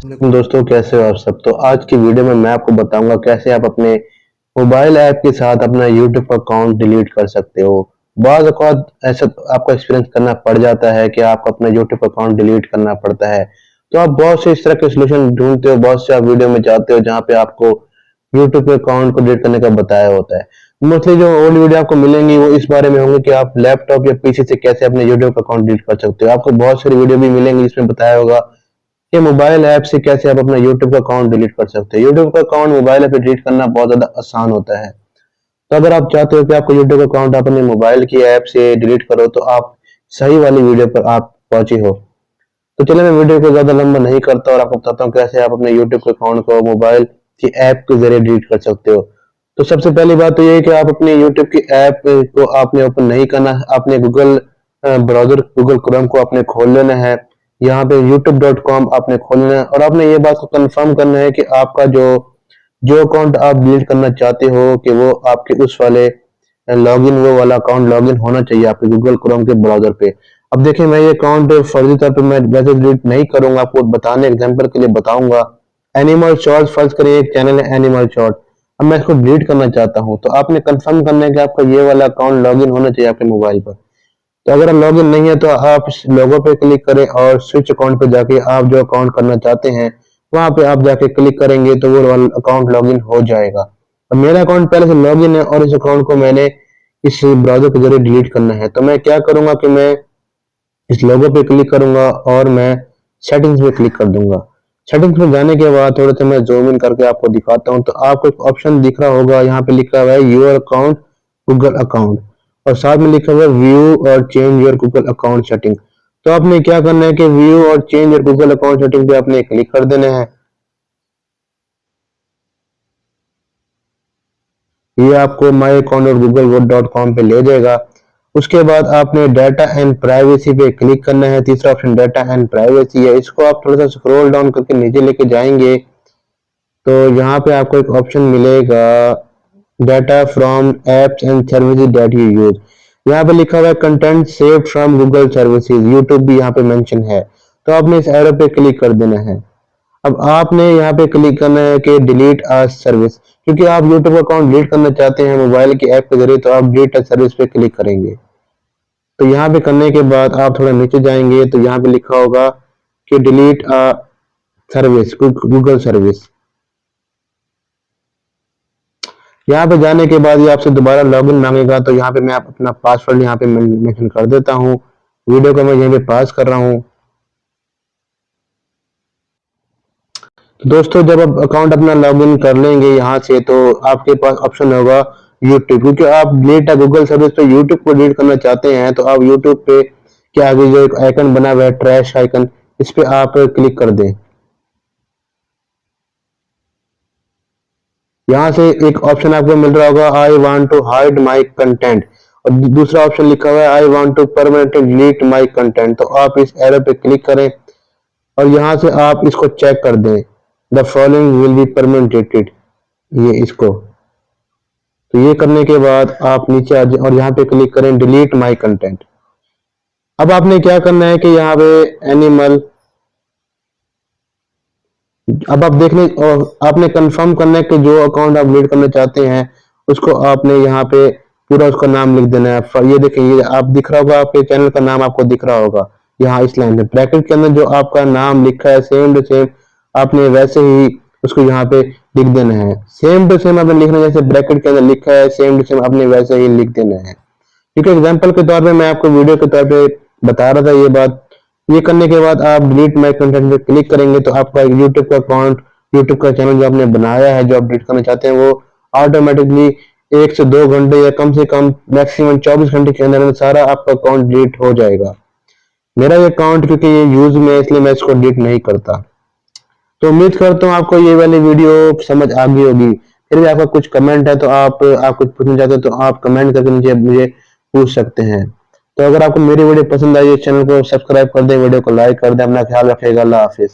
वालेकुम दोस्तों, कैसे हो आप सब। तो आज की वीडियो में मैं आपको बताऊंगा कैसे आप अपने मोबाइल ऐप के साथ अपना यूट्यूब अकाउंट डिलीट कर सकते हो। बाज़ औक़ात ऐसा आपको एक्सपीरियंस करना पड़ जाता है कि आपको अपना यूट्यूब अकाउंट डिलीट करना पड़ता है। तो आप बहुत से इस तरह के सॉल्यूशन ढूंढते हो, बहुत से आप वीडियो में जाते हो जहाँ पे आपको यूट्यूब अकाउंट को डिलीट करने का बताया होता है। मोस्टली जो ओल्ड वीडियो आपको मिलेंगी वो इस बारे में होंगे कि आप लैपटॉप या पीसी से कैसे अपने यूट्यूब अकाउंट डिलीट कर सकते हो। आपको बहुत सारी वीडियो भी मिलेंगी जिसमें बताया होगा कि मोबाइल ऐप से कैसे आप अपना यूट्यूब का अकाउंट डिलीट कर सकते हो। यूट्यूब का अकाउंट मोबाइल ऐप पे डिलीट करना बहुत ज़्यादा आसान होता है। तो अगर आप चाहते हो कि आपको यूट्यूब अकाउंट अपने मोबाइल की ऐप से डिलीट करो तो आप सही वाली वीडियो पर आप पहुंचे हो। तो चलिए मैं वीडियो को ज़्यादा लंबा नहीं करता और आपको बताता हूँ कैसे आप अपने यूट्यूब के अकाउंट को मोबाइल की ऐप के जरिए डिलीट कर सकते हो। तो सबसे पहली बात तो ये है कि आप अपने यूट्यूब की ऐप को आपने ओपन नहीं करना, आपने गूगल ब्राउजर गूगल क्रोम को आपने खोल लेना है। यहाँ पे youtube.com आपने खोलना है और आपने ये बात को कंफर्म करना है कि आपका जो जो अकाउंट आप डिलीट करना चाहते हो कि वो आपके उस वाले लॉगिन वो वाला अकाउंट लॉगिन होना चाहिए आपके गूगल क्रोम के ब्राउजर पे। अब देखिए मैं ये अकाउंट फर्जी तौर पे मैं वैसे डिलीट नहीं करूंगा, आपको बताने एग्जांपल के लिए बताऊंगा। एनिमल शॉर्ट्स फर्ज करिए, एक चैनल है एनिमल शॉर्ट। अब मैं इसको डिलीट करना चाहता हूँ तो आपने कंफर्म करना है कि आपका ये वाला अकाउंट लॉगिन होना चाहिए आपके मोबाइल पर। तो अगर लॉगिन नहीं है तो आप इस लोगो पे क्लिक करें और स्विच अकाउंट पे जाके आप जो अकाउंट करना चाहते हैं वहां पे आप जाके क्लिक करेंगे तो वो वाला अकाउंट लॉगिन हो जाएगा। अब मेरा अकाउंट पहले से लॉगिन है और इस अकाउंट को मैंने इस ब्राउजर के जरिए डिलीट करना है। तो मैं क्या करूंगा कि मैं इस लोगो पे क्लिक करूंगा और मैं सेटिंग्स पे क्लिक कर दूंगा। सेटिंग्स में जाने के बाद थोड़ा सा मैं जूम इन करके आपको दिखाता हूँ। तो आपको एक ऑप्शन दिख रहा होगा, यहाँ पे लिखा हुआ है योर अकाउंट गूगल अकाउंट और साथ में लिखा हुआ है व्यू और change your Google account setting. तो आपने क्या करना है कि व्यू और change your Google account setting पे आपने क्लिक कर देना है। ये आपको माई अकाउंट और google.com पे ले जाएगा। उसके बाद आपने डाटा एंड प्राइवेसी पे क्लिक करना है। तीसरा ऑप्शन डाटा एंड प्राइवेसी है, इसको आप थोड़ा सा स्क्रॉल डाउन करके नीचे लेके जाएंगे तो यहाँ पे आपको एक ऑप्शन मिलेगा data from apps and services that you use. यहाँ पे लिखा हुआ है content saved from Google services, YouTube भी यहाँ पे मेंशन है। तो आपने इस एरो पे क्लिक कर देना है। अब आपने यहाँ पे क्लिक करना है कि डिलीट अ सर्विस, क्योंकि आप यूट्यूब अकाउंट डिलीट करना चाहते हैं मोबाइल की ऐप के जरिए तो आप डिलीट अ सर्विस पे क्लिक करेंगे। तो यहाँ पे करने के बाद आप थोड़ा नीचे जाएंगे तो यहाँ पे लिखा होगा कि delete a service Google service. यहाँ पे जाने के बाद ये आपसे दोबारा लॉगिन मांगेगा तो यहाँ पे मैं अपना पासवर्ड यहाँ पे मेंशन कर देता हूँ। वीडियो को मैं यहाँ पे पास कर रहा हूँ। तो दोस्तों जब आप अकाउंट अपना लॉगिन कर लेंगे यहाँ से तो आपके पास ऑप्शन होगा यूट्यूब, क्योंकि आप डिलीट गूगल सर्विस पे यूट्यूब को डिलीट करना चाहते हैं तो आप यूट्यूब पे के आगे जो एक आइकन बना हुआ है ट्रैश आइकन, इस पे आप क्लिक कर दें। यहाँ से एक ऑप्शन आपको मिल रहा होगा I want to hide my content और दूसरा ऑप्शन लिखा हुआ है I want to permanently delete my content. तो आप इस एरो पे क्लिक करें और यहाँ से आप इसको चेक कर दें द फॉलोइंग विल बी परमानेंटेड, ये इसको। तो ये करने के बाद आप नीचे आ जाए और यहाँ पे क्लिक करें डिलीट माय कंटेंट। अब आपने क्या करना है कि यहाँ पे एनिमल, अब आप देखने और आपने कंफर्म करना है कि जो अकाउंट आप डिलीट करना चाहते हैं उसको आपने यहाँ पे पूरा उसका नाम लिख देना है। ये देखें, ये आप दिख रहा होगा, आपके चैनल का नाम आपको दिख रहा होगा यहाँ इस लाइन में ब्रैकेट के अंदर जो आपका नाम लिखा है सेम टू सेम आपने वैसे ही उसको यहाँ पे लिख देना है। सेम टू सेम आपने लिखना, जैसे ब्रैकेट के अंदर लिखा है सेम टू सेम आपने वैसे ही लिख देना है। क्योंकि एग्जाम्पल के तौर पे मैं आपको वीडियो के तौर पे बता रहा था ये बात। ये करने के बाद आप डिलीट माय कंटेंट पे क्लिक करेंगे तो आपका यूट्यूब का अकाउंट, यूट्यूब का चैनल जो आपने बनाया है जो आप डिलीट करना चाहते हैं वो ऑटोमेटिकली 1 से 2 घंटे या कम से कम मैक्सिमम 24 घंटे के अंदर सारा आपका अकाउंट डिलीट हो जाएगा। मेरा ये अकाउंट क्योंकि ये यूज में है इसलिए मैं इसको डिलीट नहीं करता। तो उम्मीद करता हूँ आपको ये वाली वीडियो समझ आ गई होगी। फिर भी आपका कुछ कमेंट है तो आप कुछ पूछना चाहते हो तो आप कमेंट करके नीचे मुझे पूछ सकते हैं। तो अगर आपको मेरी वीडियो पसंद आई है चैनल को सब्सक्राइब कर दें, वीडियो को लाइक कर दें। अपना ख्याल रखिएगा। अल्लाह हाफिज।